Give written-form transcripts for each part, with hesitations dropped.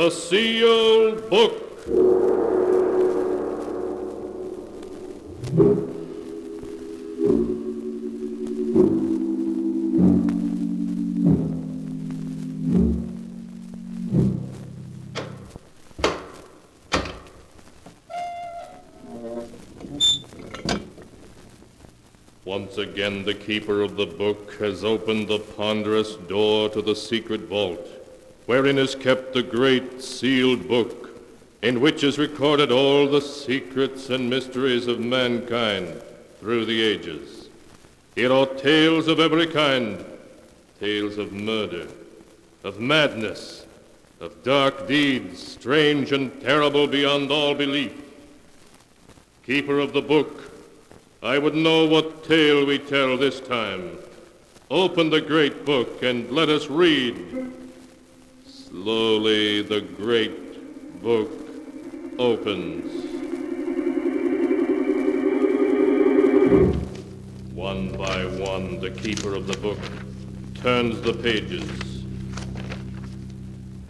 The Sealed Book. Once again, the keeper of the book has opened the ponderous door to the secret vault, wherein is kept the great sealed book, in which is recorded all the secrets and mysteries of mankind through the ages. Here are tales of every kind, tales of murder, of madness, of dark deeds, strange and terrible beyond all belief. Keeper of the book, I would know what tale we tell this time. Open the great book and let us read. Slowly the great book opens. One by one, the keeper of the book turns the pages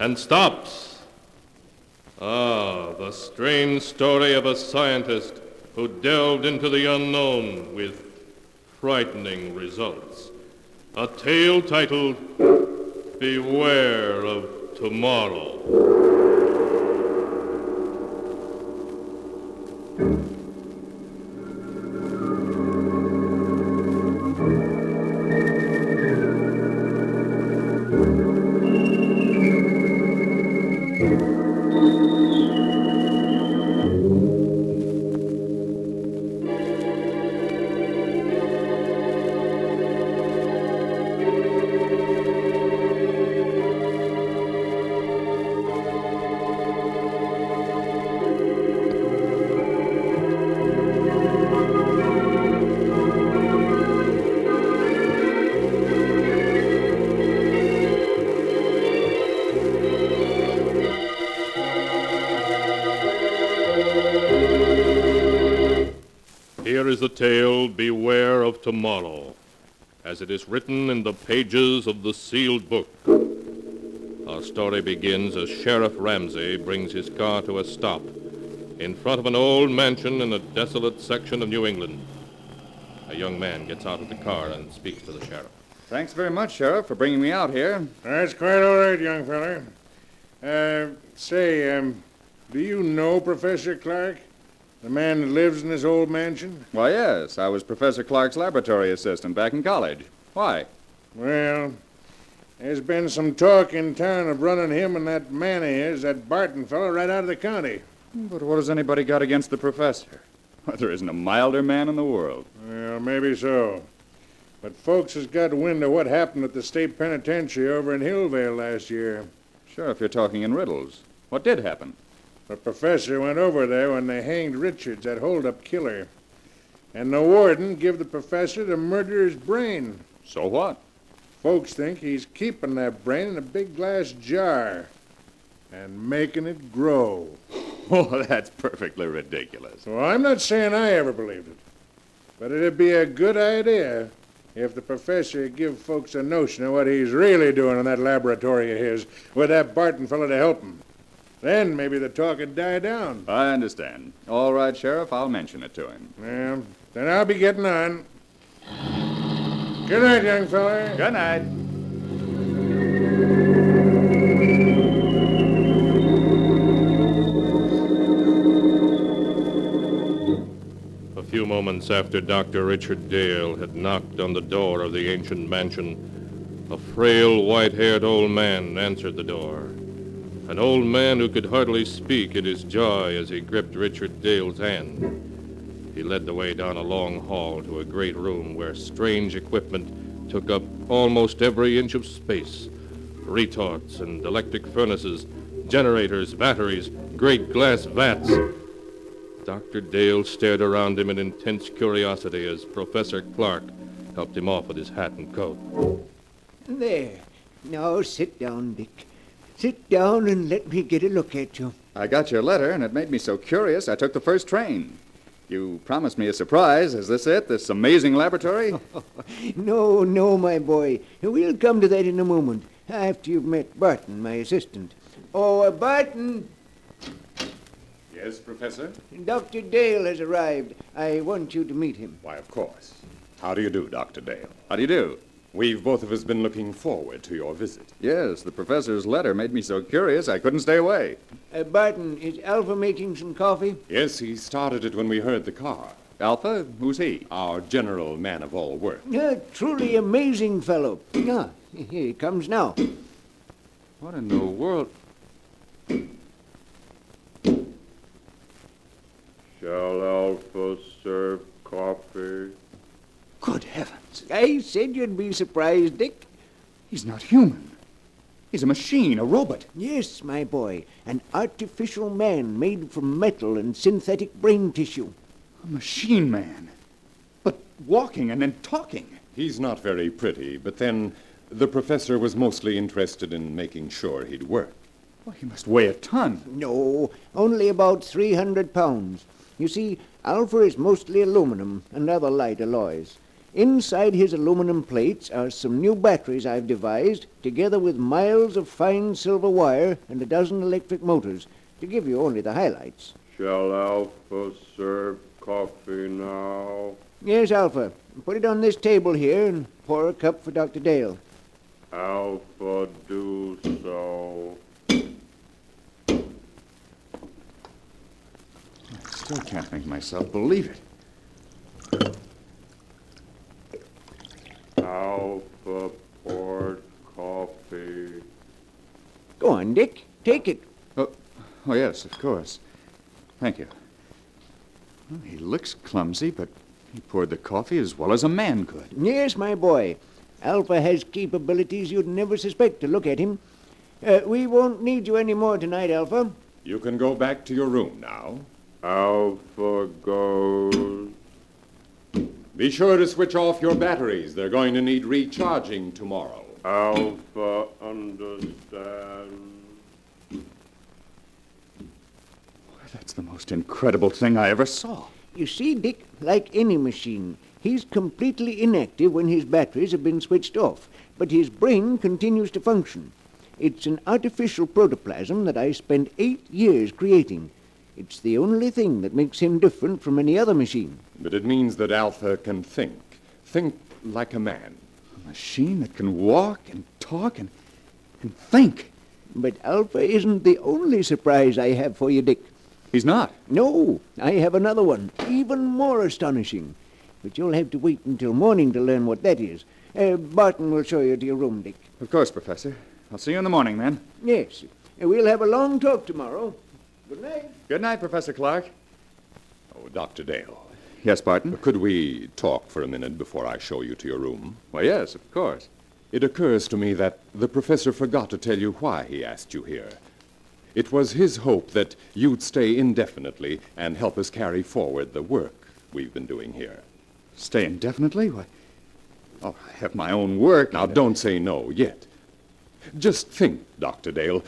and stops. The strange story of a scientist who delved into the unknown with frightening results. A tale titled, Beware of Tomorrow. Here is the tale, Beware of Tomorrow, as it is written in the pages of the sealed book. Our story begins as Sheriff Ramsey brings his car to a stop in front of an old mansion in a desolate section of New England. A young man gets out of the car and speaks to the sheriff. Thanks very much, Sheriff, for bringing me out here. That's quite all right, young feller. Do you know Professor Clarke? The man that lives in this old mansion? Why, yes. I was Professor Clarke's laboratory assistant back in college. Why? Well, there's been some talk in town of running him and that man of his, that Barton fellow, right out of the county. But what has anybody got against the professor? Well, there isn't a milder man in the world. Well, maybe so. But folks has got wind of what happened at the state penitentiary over in Hillvale last year. Sure, if you're talking in riddles. What did happen? The professor went over there when they hanged Richards, that hold-up killer. And the warden give the professor the murderer's brain. So what? Folks think he's keeping that brain in a big glass jar and making it grow. Oh, that's perfectly ridiculous. Well, I'm not saying I ever believed it. But it'd be a good idea if the professor give folks a notion of what he's really doing in that laboratory of his with that Barton fellow to help him. Then maybe the talk would die down. I understand. All right, Sheriff, I'll mention it to him. Well, then I'll be getting on. Good night, young fella. Good night. A few moments after Dr. Richard Dale had knocked on the door of the ancient mansion, a frail, white-haired old man answered the door. An old man who could hardly speak in his joy as he gripped Richard Dale's hand. He led the way down a long hall to a great room where strange equipment took up almost every inch of space. Retorts and electric furnaces, generators, batteries, great glass vats. Dr. Dale stared around him in intense curiosity as Professor Clarke helped him off with his hat and coat. There. Now sit down, Dick. Sit down and let me get a look at you. I got your letter, and it made me so curious I took the first train. You promised me a surprise. Is this it, this amazing laboratory? No, my boy. We'll come to that in a moment, after you've met Barton, my assistant. Oh, Barton, Yes, Professor? Dr. Dale has arrived. I want you to meet him. Why, of course. How do you do, Dr. Dale? How do you do? We've both of us been looking forward to your visit. Yes, the professor's letter made me so curious I couldn't stay away. Barton, is Alpha making some coffee? Yes, he started it when we heard the car. Alpha? Who's he? Our general man of all work. Truly amazing fellow. Ah, here he comes now. What in the world? Shall Alpha serve coffee? Good heavens. I said you'd be surprised, Dick. He's not human. He's a machine, a robot. Yes, my boy, an artificial man made from metal and synthetic brain tissue. A machine man. But walking and then talking. He's not very pretty, but then the professor was mostly interested in making sure he'd work. Well, he must weigh a ton. No, only about 300 pounds. You see, Alpha is mostly aluminum and other light alloys. Inside his aluminum plates are some new batteries I've devised, together with miles of fine silver wire and a dozen electric motors, to give you only the highlights. Shall Alpha serve coffee now? Yes, Alpha. Put it on this table here and pour a cup for Dr. Dale. Alpha do so. I still can't make myself believe it. Alpha poured coffee. Go on, Dick. Take it. Oh, yes, of course. Thank you. Well, he looks clumsy, but he poured the coffee as well as a man could. Yes, my boy. Alpha has capabilities you'd never suspect to look at him. We won't need you any more tonight, Alpha. You can go back to your room now. Alpha goes. Be sure to switch off your batteries. They're going to need recharging tomorrow. Alpha understands. That's the most incredible thing I ever saw. You see, Dick, like any machine, he's completely inactive when his batteries have been switched off, but his brain continues to function. It's an artificial protoplasm that I spent 8 years creating. It's the only thing that makes him different from any other machine. But it means that Alpha can think. Think like a man. A machine that can walk and talk and think. But Alpha isn't the only surprise I have for you, Dick. He's not. No, I have another one, even more astonishing. But you'll have to wait until morning to learn what that is. Barton will show you to your room, Dick. Of course, Professor. I'll see you in the morning, then. Yes, we'll have a long talk tomorrow. Good night. Good night, Professor Clarke. Oh, Dr. Dale, Yes, Barton? could we talk for a minute before I show you to your room? Well, yes, of course. It occurs to me that the professor forgot to tell you why he asked you here. It was his hope that you'd stay indefinitely and help us carry forward the work we've been doing here. Stay indefinitely? Why? Oh, I have my own work. Now, don't say no yet. Just think, Dr. Dale.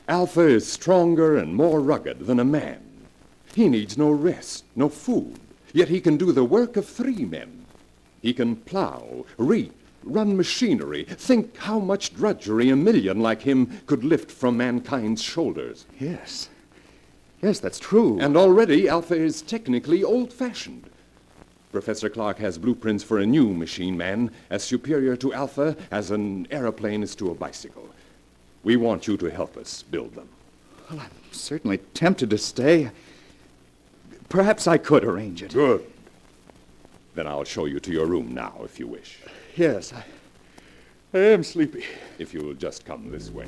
Alpha is stronger and more rugged than a man. He needs no rest, no food, yet he can do the work of 3 men. He can plow, reap, run machinery. Think how much drudgery a million like him could lift from mankind's shoulders. Yes. Yes, that's true. And already Alpha is technically old-fashioned. Professor Clarke has blueprints for a new machine man as superior to Alpha as an aeroplane is to a bicycle. We want you to help us build them. Well, I'm certainly tempted to stay. Perhaps I could arrange it. Good. Then I'll show you to your room now, if you wish. Yes, I am sleepy. If you'll just come this way.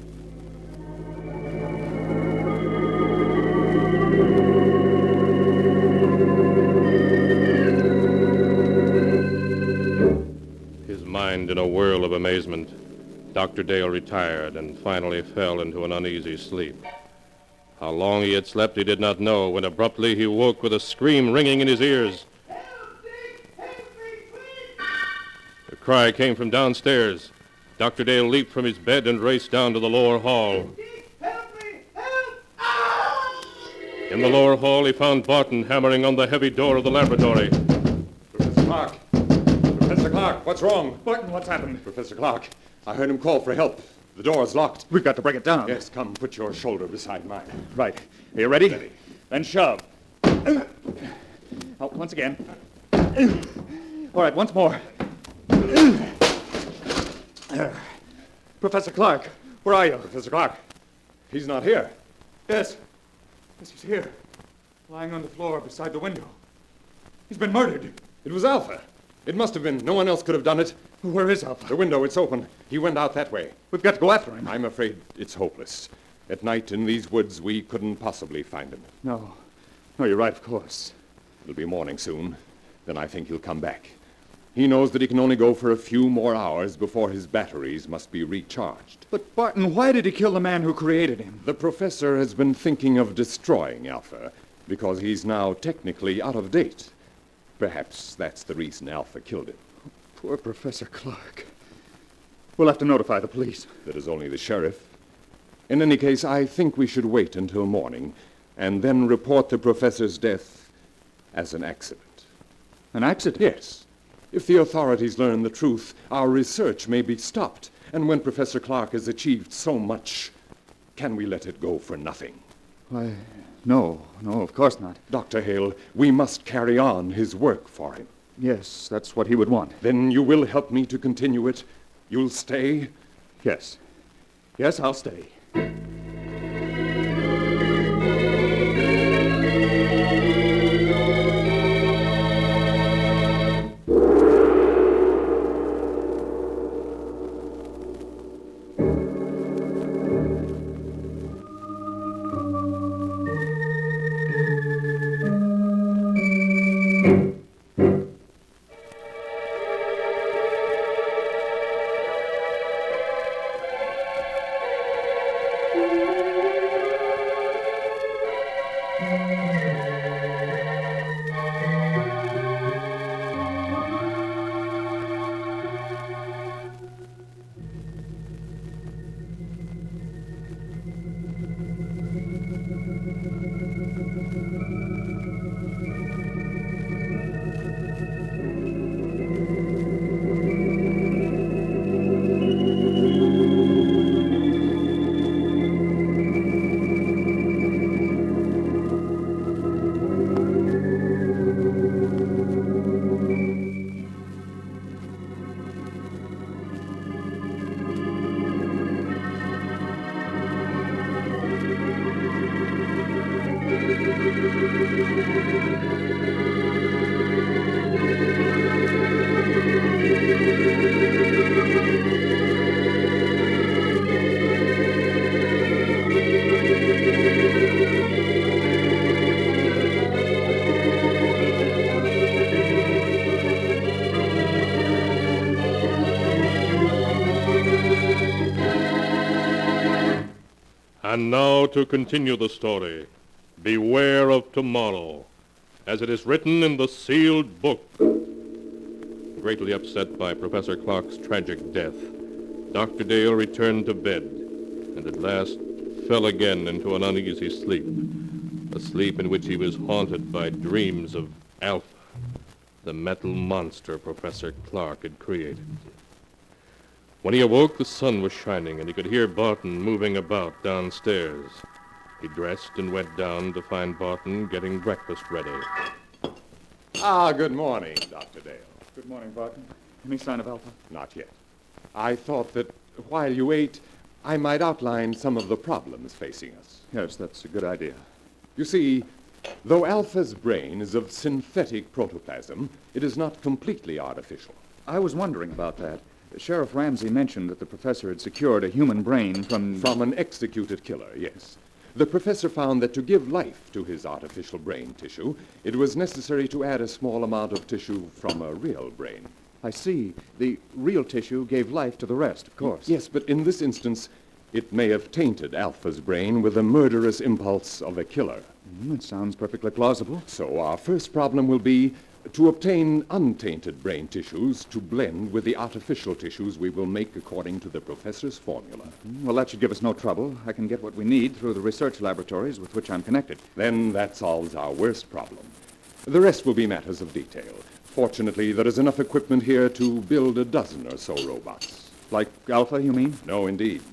His mind in a whirl of amazement, Dr. Dale retired and finally fell into an uneasy sleep. How long he had slept he did not know when abruptly he woke with a scream ringing in his ears. Help, Dick! Help me, please! The cry came from downstairs. Dr. Dale leaped from his bed and raced down to the lower hall. Dick, help me! Help! Ah! In the lower hall he found Barton hammering on the heavy door of the laboratory. Professor Clarke! Professor Clarke, what's wrong? Barton, what's happened? Professor Clarke, I heard him call for help. The door's locked. We've got to break it down. Yes, come, put your shoulder beside mine. Right. Are you ready? Ready. Then shove. Out once again. All right, once more. Professor Clarke, where are you? Professor Clarke, he's not here. Yes. Yes, he's here. Lying on the floor beside the window. He's been murdered. It was Alpha. It must have been. No one else could have done it. Where is Alpha? The window, it's open. He went out that way. We've got to go after him. I'm afraid it's hopeless. At night in these woods, we couldn't possibly find him. No. No, you're right, of course. It'll be morning soon. Then I think he'll come back. He knows that he can only go for a few more hours before his batteries must be recharged. But, Barton, why did he kill the man who created him? The professor has been thinking of destroying Alpha because he's now technically out of date. Perhaps that's the reason Alpha killed him. Poor Professor Clarke. We'll have to notify the police. That is only the sheriff. In any case, I think we should wait until morning and then report the professor's death as an accident. An accident? Yes. If the authorities learn the truth, our research may be stopped. And when Professor Clarke has achieved so much, can we let it go for nothing? Why, no, of course not. Dr. Hale, we must carry on his work for him. Yes, that's what he would want. Then you will help me to continue it? You'll stay? Yes. Yes, I'll stay. And now to continue the story. Beware of tomorrow, as it is written in the sealed book. Greatly upset by Professor Clarke's tragic death, Dr. Dale returned to bed, and at last fell again into an uneasy sleep, a sleep in which he was haunted by dreams of Alpha, the metal monster Professor Clarke had created. When he awoke, the sun was shining, and he could hear Barton moving about downstairs. He dressed and went down to find Barton getting breakfast ready. Ah, good morning, Dr. Dale. Good morning, Barton. Any sign of Alpha? Not yet. I thought that while you ate, I might outline some of the problems facing us. Yes, that's a good idea. You see, though Alpha's brain is of synthetic protoplasm, it is not completely artificial. I was wondering about that. Sheriff Ramsey mentioned that the professor had secured a human brain from... From an executed killer, yes. The professor found that to give life to his artificial brain tissue, it was necessary to add a small amount of tissue from a real brain. I see. The real tissue gave life to the rest, of course. Yes, but in this instance, it may have tainted Alpha's brain with the murderous impulse of a killer. It sounds perfectly plausible. So our first problem will be to obtain untainted brain tissues to blend with the artificial tissues we will make according to the professor's formula. Well, that should give us no trouble. I can get what we need through the research laboratories with which I'm connected. Then that solves our worst problem. The rest will be matters of detail. Fortunately, there is enough equipment here to build a dozen or so robots. Like Alpha, you mean? No, indeed.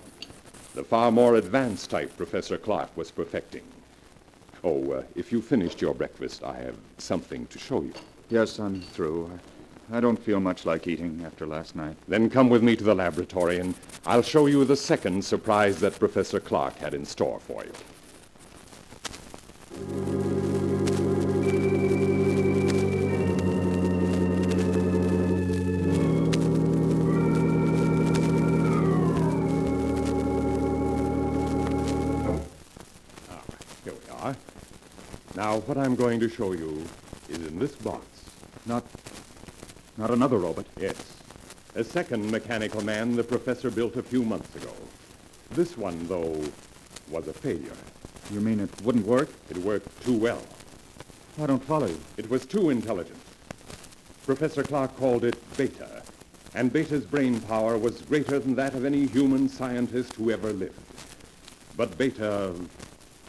The far more advanced type Professor Clarke was perfecting. Oh, if you finished your breakfast, I have something to show you. Yes, I'm through. I don't feel much like eating after last night. Then come with me to the laboratory, and I'll show you the second surprise that Professor Clarke had in store for you. Here we are. Now, what I'm going to show you is in this box. Not another robot. Yes. A second mechanical man the professor built a few months ago. This one, though, was a failure. You mean it wouldn't work? It worked too well. I don't follow you. It was too intelligent. Professor Clarke called it Beta, and Beta's brain power was greater than that of any human scientist who ever lived. But Beta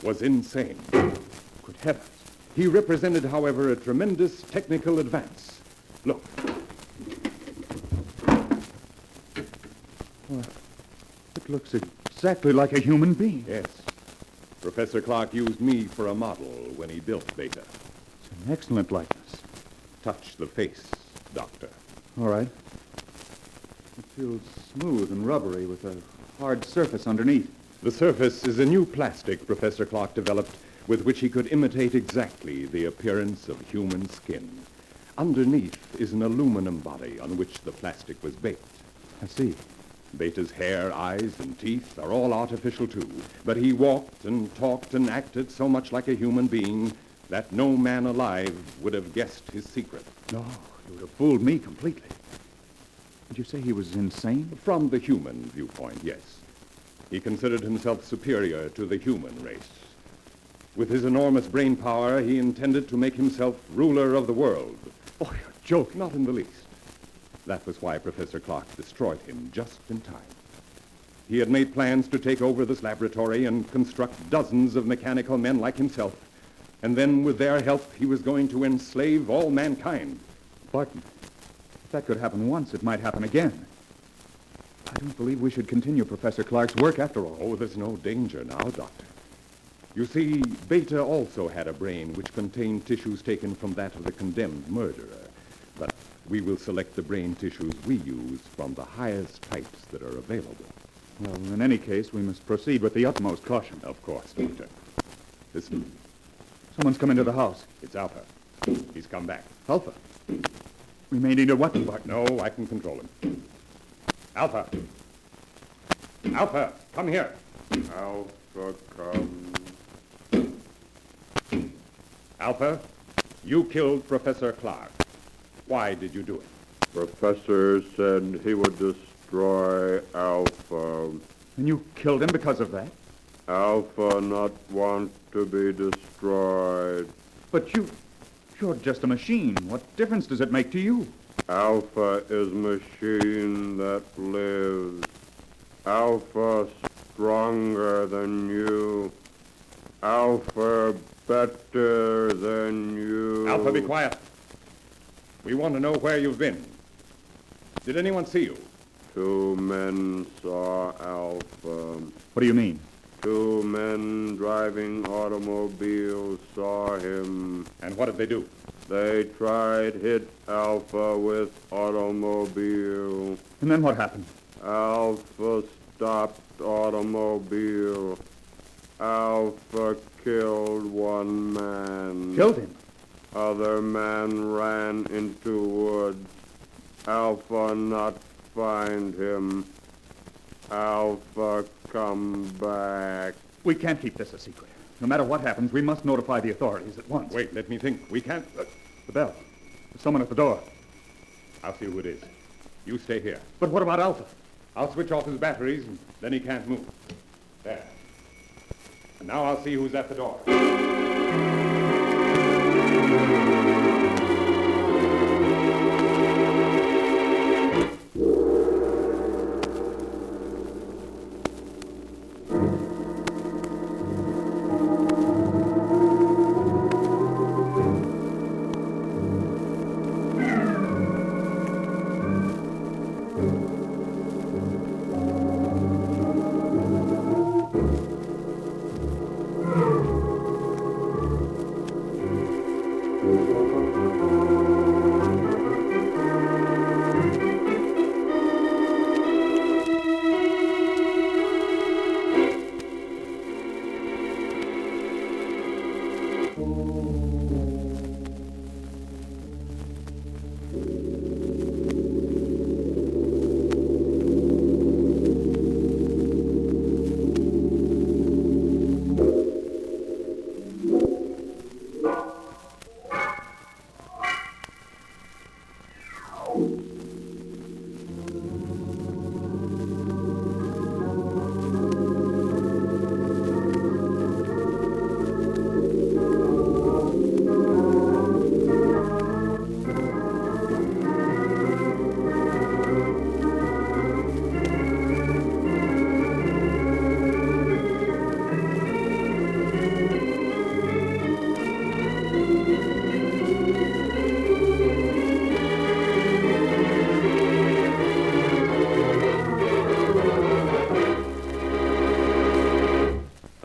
was insane. Good heavens. He represented, however, a tremendous technical advance. Look. It looks exactly like a human being. Yes. Professor Clarke used me for a model when he built Beta. It's an excellent likeness. Touch the face, Doctor. All right. It feels smooth and rubbery with a hard surface underneath. The surface is a new plastic Professor Clarke developed with which he could imitate exactly the appearance of human skin. Underneath is an aluminum body on which the plastic was baked. I see. Beta's hair, eyes, and teeth are all artificial too, but he walked and talked and acted so much like a human being that no man alive would have guessed his secret. No, you would have fooled me completely. Did you say he was insane? From the human viewpoint, yes. He considered himself superior to the human race. With his enormous brain power, he intended to make himself ruler of the world. Oh, you're joking. Not in the least. That was why Professor Clarke destroyed him just in time. He had made plans to take over this laboratory and construct dozens of mechanical men like himself. And then, with their help, he was going to enslave all mankind. Barton, if that could happen once, it might happen again. I don't believe we should continue Professor Clarke's work after all. Oh, there's no danger now, Doctor. You see, Beta also had a brain which contained tissues taken from that of the condemned murderer. But we will select the brain tissues we use from the highest types that are available. Well, in any case, we must proceed with the utmost caution. Of course, Doctor. Listen, Someone's come into the house. it's Alpha. He's come back. Alpha. We may need a weapon, Barton. No, I can control him. Alpha. Alpha, come here. Alpha comes. Alpha, you killed Professor Clarke. Why did you do it? Professor said he would destroy Alpha. And you killed him because of that? Alpha not want to be destroyed. But you're just a machine. What difference does it make to you? Alpha is machine that lives. Alpha stronger than you. Alpha better than you. Alpha, be quiet. We want to know where you've been. Did anyone see you? 2 men saw Alpha. What do you mean? 2 men driving automobiles saw him. And what did they do? They tried hit Alpha with automobile. And then what happened? Alpha stopped automobile. Alpha killed 1 man. Killed him? Other man ran into woods. Alpha not find him. Alpha come back. We can't keep this a secret. No matter what happens, we must notify the authorities at once. Wait, let me think. We can't... The bell. There's someone at the door. I'll see who it is. You stay here. But what about Alpha? I'll switch off his batteries, and then he can't move. There. And now I'll see who's at the door.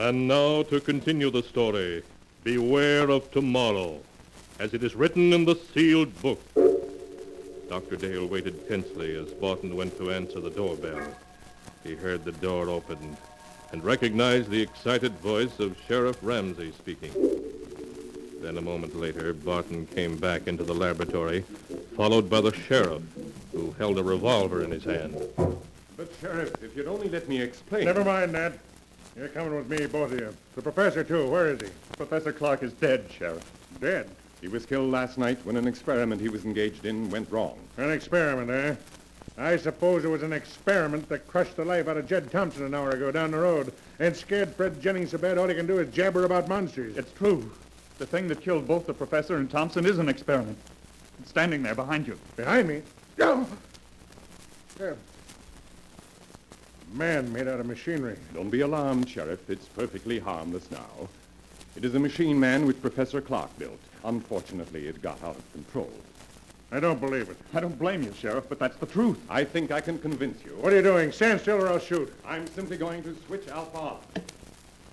And now to continue the story. Beware of tomorrow, as it is written in the sealed book. Dr. Dale waited tensely as Barton went to answer the doorbell. He heard the door open and recognized the excited voice of Sheriff Ramsey speaking. Then a moment later, Barton came back into the laboratory, followed by the sheriff, who held a revolver in his hand. But, Sheriff, if you'd only let me explain... Never mind that. You're coming with me, both of you. The professor, too. Where is he? Professor Clarke is dead, Sheriff. Dead. He was killed last night when an experiment he was engaged in went wrong. An experiment, eh? I suppose it was an experiment that crushed the life out of Jed Thompson an hour ago down the road and scared Fred Jennings so bad all he can do is jabber about monsters. It's true. The thing that killed both the professor and Thompson is an experiment. It's standing there behind you. Behind me? Oh! Yeah. Man made out of machinery. Don't be alarmed, Sheriff. It's perfectly harmless now. It is a machine man which Professor Clarke built. Unfortunately, it got out of control. I don't believe it. I don't blame you, Sheriff, but that's the truth. I think I can convince you. What are you doing? Stand still or I'll shoot. I'm simply going to switch Alpha on.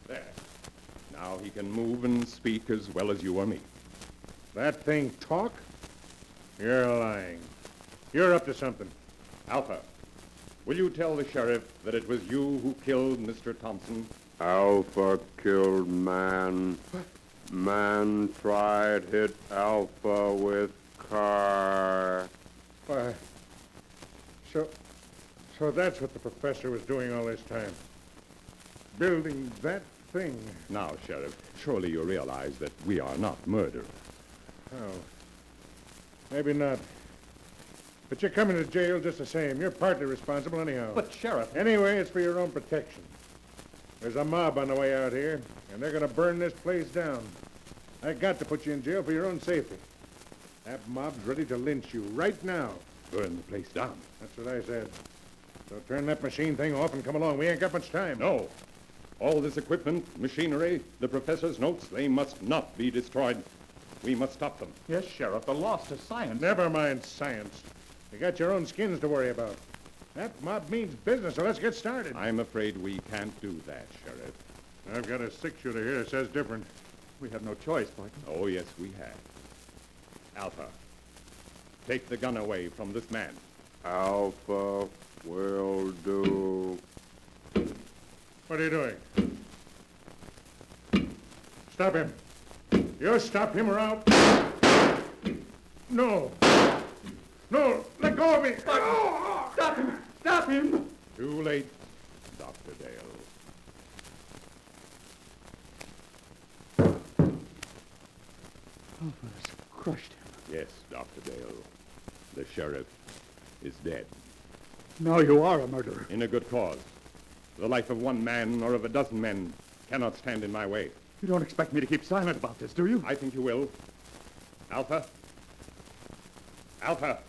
There. Now he can move and speak as well as you or me. That thing talk? You're lying. You're up to something. Alpha, will you tell the sheriff that it was you who killed Mr. Thompson? Alpha killed man. Man tried hit Alpha with car. Why, so that's what the professor was doing all this time. Building that thing. Now, Sheriff, surely you realize that we are not murderers. Oh, maybe not. But you're coming to jail just the same. You're partly responsible anyhow. But, Sheriff... Anyway, it's for your own protection. There's a mob on the way out here, and they're going to burn this place down. I got to put you in jail for your own safety. That mob's ready to lynch you right now. Burn the place down. That's what I said. So turn that machine thing off and come along. We ain't got much time. No. All this equipment, machinery, the professor's notes, they must not be destroyed. We must stop them. Yes, Sheriff, the loss to science. Never mind science. You got your own skins to worry about. That mob means business, so let's get started. I'm afraid we can't do that, Sheriff. I've got a six-shooter here that says different. We have no choice, Barton. Oh, yes, we have. Alpha, take the gun away from this man. Alpha will do. What are you doing? Stop him. You stop him or I'll... No. No, let go of me. Stop him! Stop him! Too late, Dr. Dale. Alpha's crushed him. Yes, Dr. Dale. The sheriff is dead. Now you are a murderer. In a good cause. The life of one man or of a dozen men cannot stand in my way. You don't expect me to keep silent about this, do you? I think you will. Alpha? Alpha!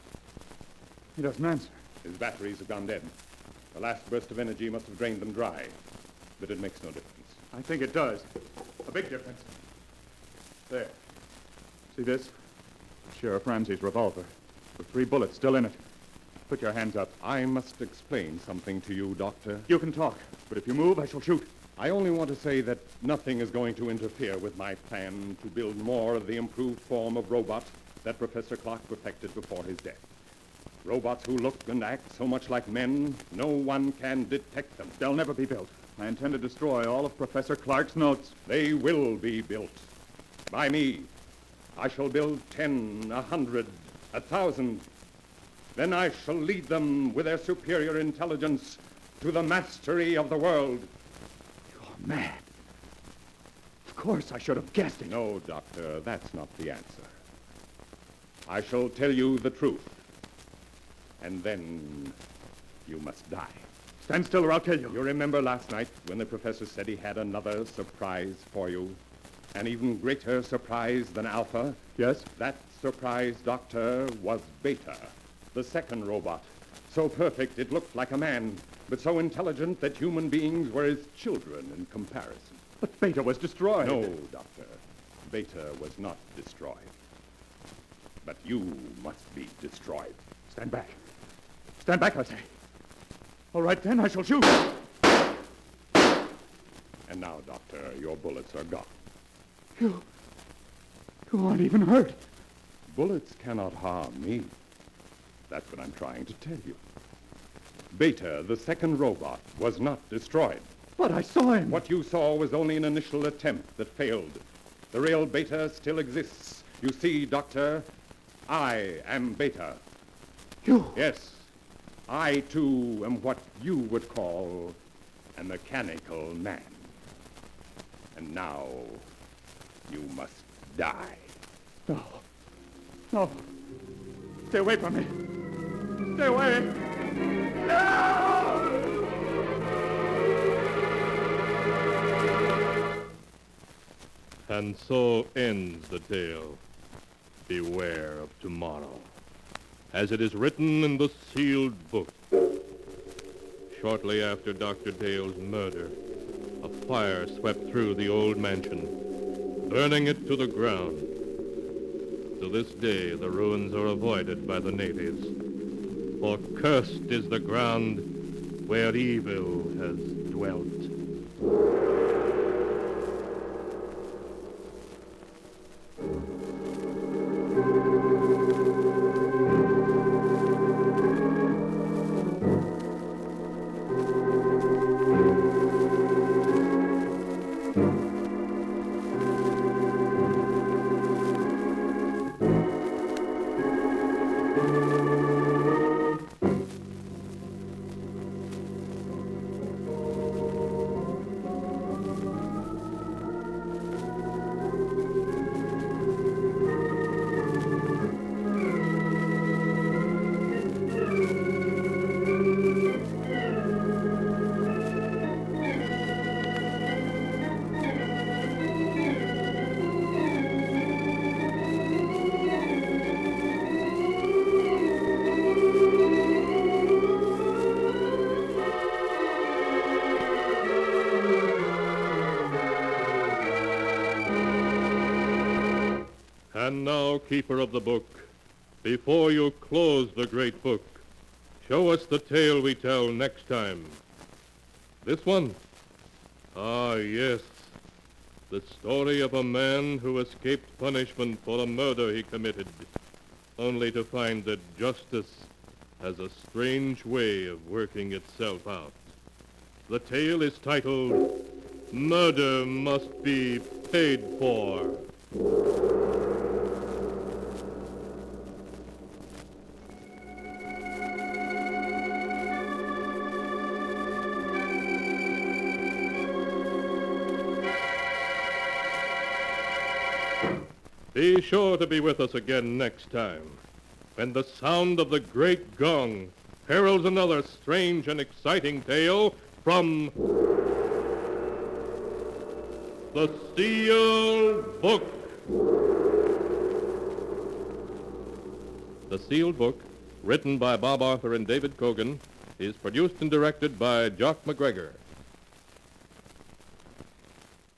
He doesn't answer. His batteries have gone dead. The last burst of energy must have drained them dry. But it makes no difference. I think it does. A big difference. There. See this? Sheriff Ramsey's revolver. With 3 bullets still in it. Put your hands up. I must explain something to you, Doctor. You can talk, but if you move, I shall shoot. I only want to say that nothing is going to interfere with my plan to build more of the improved form of robot that Professor Clarke perfected before his death. Robots who look and act so much like men, no one can detect them. They'll never be built. I intend to destroy all of Professor Clarke's notes. They will be built. By me. I shall build 10, 100, 1,000. Then I shall lead them with their superior intelligence to the mastery of the world. You're mad. Of course, I should have guessed it. No, Doctor, that's not the answer. I shall tell you the truth. And then you must die. Stand still or I'll kill you. You remember last night when the professor said he had another surprise for you? An even greater surprise than Alpha? Yes? That surprise, Doctor, was Beta, the second robot. So perfect it looked like a man, but so intelligent that human beings were his children in comparison. But Beta was destroyed. No, Doctor. Beta was not destroyed. But you must be destroyed. Stand back. Stand back, I say. All right, then, I shall shoot. And And now, Doctor, your bullets are gone. You aren't even hurt. Bullets cannot harm me. That's what I'm trying to tell you. Beta, the second robot, was not destroyed. But I saw him. What you saw was only an initial attempt that failed. The real Beta still exists. You see, Doctor, I am Beta. You? Yes, I, too, am what you would call a mechanical man. And now, you must die. No. No. Stay away from me. Stay away. No! And so ends the tale. Beware of tomorrow, as it is written in the sealed book. Shortly after Dr. Dale's murder, a fire swept through the old mansion, burning it to the ground. To this day, the ruins are avoided by the natives, for cursed is the ground where evil has dwelt. And now, keeper of the book, before you close the great book, show us the tale we tell next time. This one? Ah, yes. The story of a man who escaped punishment for a murder he committed, only to find that justice has a strange way of working itself out. The tale is titled, Murder Must Be Paid For. Be sure to be with us again next time, when the sound of the great gong heralds another strange and exciting tale from the Sealed Book. The Sealed Book, written by Bob Arthur and David Cogan, is produced and directed by Jock MacGregor.